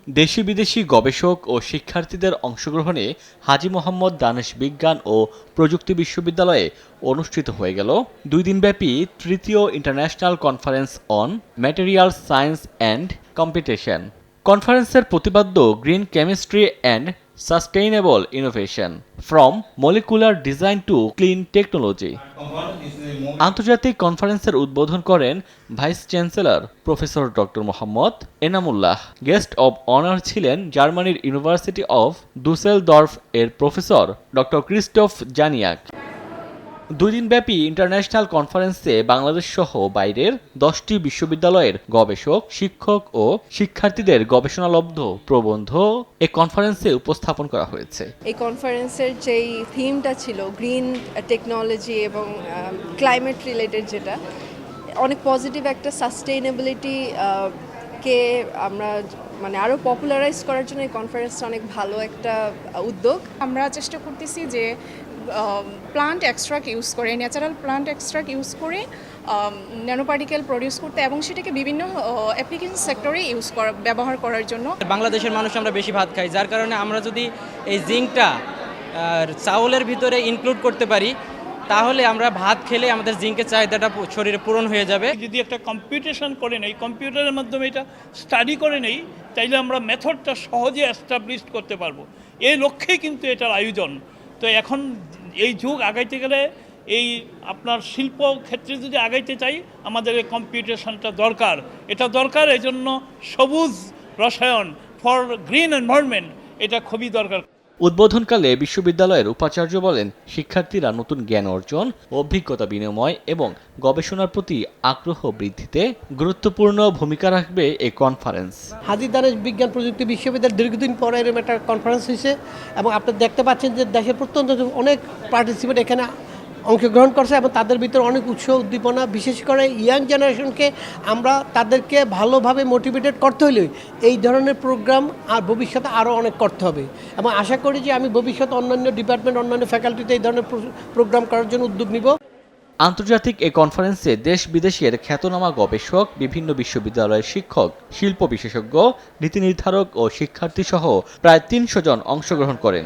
দেশি বিদেশি গবেষক ও শিক্ষার্থীদের অংশগ্রহণে হাজী মোহাম্মদ দানেশ বিজ্ঞান ও প্রযুক্তি বিশ্ববিদ্যালয়ে অনুষ্ঠিত হয়ে গেল 2 দিনব্যাপী তৃতীয় international conference on materials science and competition. কনফারেন্সের প্রতিপাদ্য green chemistry and sustainable innovation from molecular design to clean technology. আন্তর্জাতিক কনফারেন্সের উদ্বোধন করেন vice chancellor professor doctor Mohammad Enamullah. Guest of honour ছিলেন জার্মানির ইউনিভার্সিটি অফ দুসেলদর্ফ এর প্রফেসর ডক্টর ক্রিস্টোফ জানিয়াক। 2 দিনব্যাপী ইন্টারন্যাশনাল কনফারেন্সে বাংলাদেশ সহ বাইরের 10টি বিশ্ববিদ্যালয়ের গবেষক, শিক্ষক ও শিক্ষার্থীদের গবেষণালব্ধ প্রবন্ধ এ কনফারেন্সে উপস্থাপন করা হয়েছে। এই কনফারেন্সের যেই থিমটা ছিল গ্রিন টেকনোলজি এবং ক্লাইমেট রিলেটেড, যেটা অনেক পজিটিভ একটা সাস্টেইনেবিলিটি কে আমরা আরও পপুলারাইজ করার জন্য এই কনফারেন্সটা অনেক ভালো একটা উদ্যোগ। আমরা চেষ্টা করতেছি যে প্লান্ট এক্সট্রাক্ট ইউজ করে, ন্যাচারাল প্লান্ট এক্সট্রাক্ট ইউজ করে ন্যানো পার্টিকেল প্রডিউস করতে এবং সেটাকে বিভিন্ন অ্যাপ্লিকেশন সেক্টরে ব্যবহার করার জন্য। বাংলাদেশের মানুষ আমরা বেশি ভাত খাই, যার কারণে আমরা যদি এই জিঙ্কটা চাউলের ভিতরে ইনক্লুড করতে পারি তাহলে আমরা ভাত খেলে আমাদের জিঙ্কের চাহিদাটা শরীরে পূরণ হয়ে যাবে। যদি একটা কম্পিউটেশন করে নেই, কম্পিউটারের মাধ্যমে এটা স্টাডি করে নেই, তাইলে আমরা মেথডটা সহজে এস্টাবলিশ করতে পারবো। এই লক্ষ্যেই কিন্তু এটার আয়োজন। তো এখন এই যুগ আগাইতে গেলে, এই আপনার শিল্প ক্ষেত্রে যদি আগাইতে চাই, আমাদের এই কম্পিউটেশনটা দরকার। এটা দরকার, এই জন্য সবুজ রসায়ন ফর গ্রিন এনভায়রনমেন্ট এটা খুবই দরকার। উদ্বোধনকালে বিশ্ববিদ্যালয়ের উপাচার্য বলেন, শিক্ষার্থীরা নতুন জ্ঞান অর্জন, অভিজ্ঞতা বিনিময় এবং গবেষণার প্রতি আগ্রহ বৃদ্ধিতে গুরুত্বপূর্ণ ভূমিকা রাখবে এই কনফারেন্স। হাজী দানেশ বিজ্ঞান প্রযুক্তি বিশ্ববিদ্যালয় দীর্ঘদিন পরে এরকম একটা কনফারেন্স হয়েছে এবং আপনি দেখতে পাচ্ছেন যে দেশের প্রত্যন্ত অনেক পার্টিসিপেট এখানে অংশগ্রহণ করছে এবং তাদের ভিতরে অনেক উৎসাহ উদ্দীপনা, বিশেষ করে ইয়াং জেনারেশনকে আমরা তাদেরকে ভালোভাবে মোটিভেটেড করতে হলে এই ধরনের প্রোগ্রাম আর ভবিষ্যতে আরও অনেক করতে হবে এবং আশা করি যে আমি ভবিষ্যতে অন্যান্য ডিপার্টমেন্ট, অন্যান্য ফ্যাকাল্টিতে এই ধরনের প্রোগ্রাম করার জন্য উদ্যোগ নিব। আন্তর্জাতিক এই কনফারেন্সে দেশ বিদেশের খ্যাতনামা গবেষক, বিভিন্ন বিশ্ববিদ্যালয়ের শিক্ষক, শিল্প বিশেষজ্ঞ, নীতি নির্ধারক ও শিক্ষার্থী সহ প্রায় 300 জন অংশগ্রহণ করেন।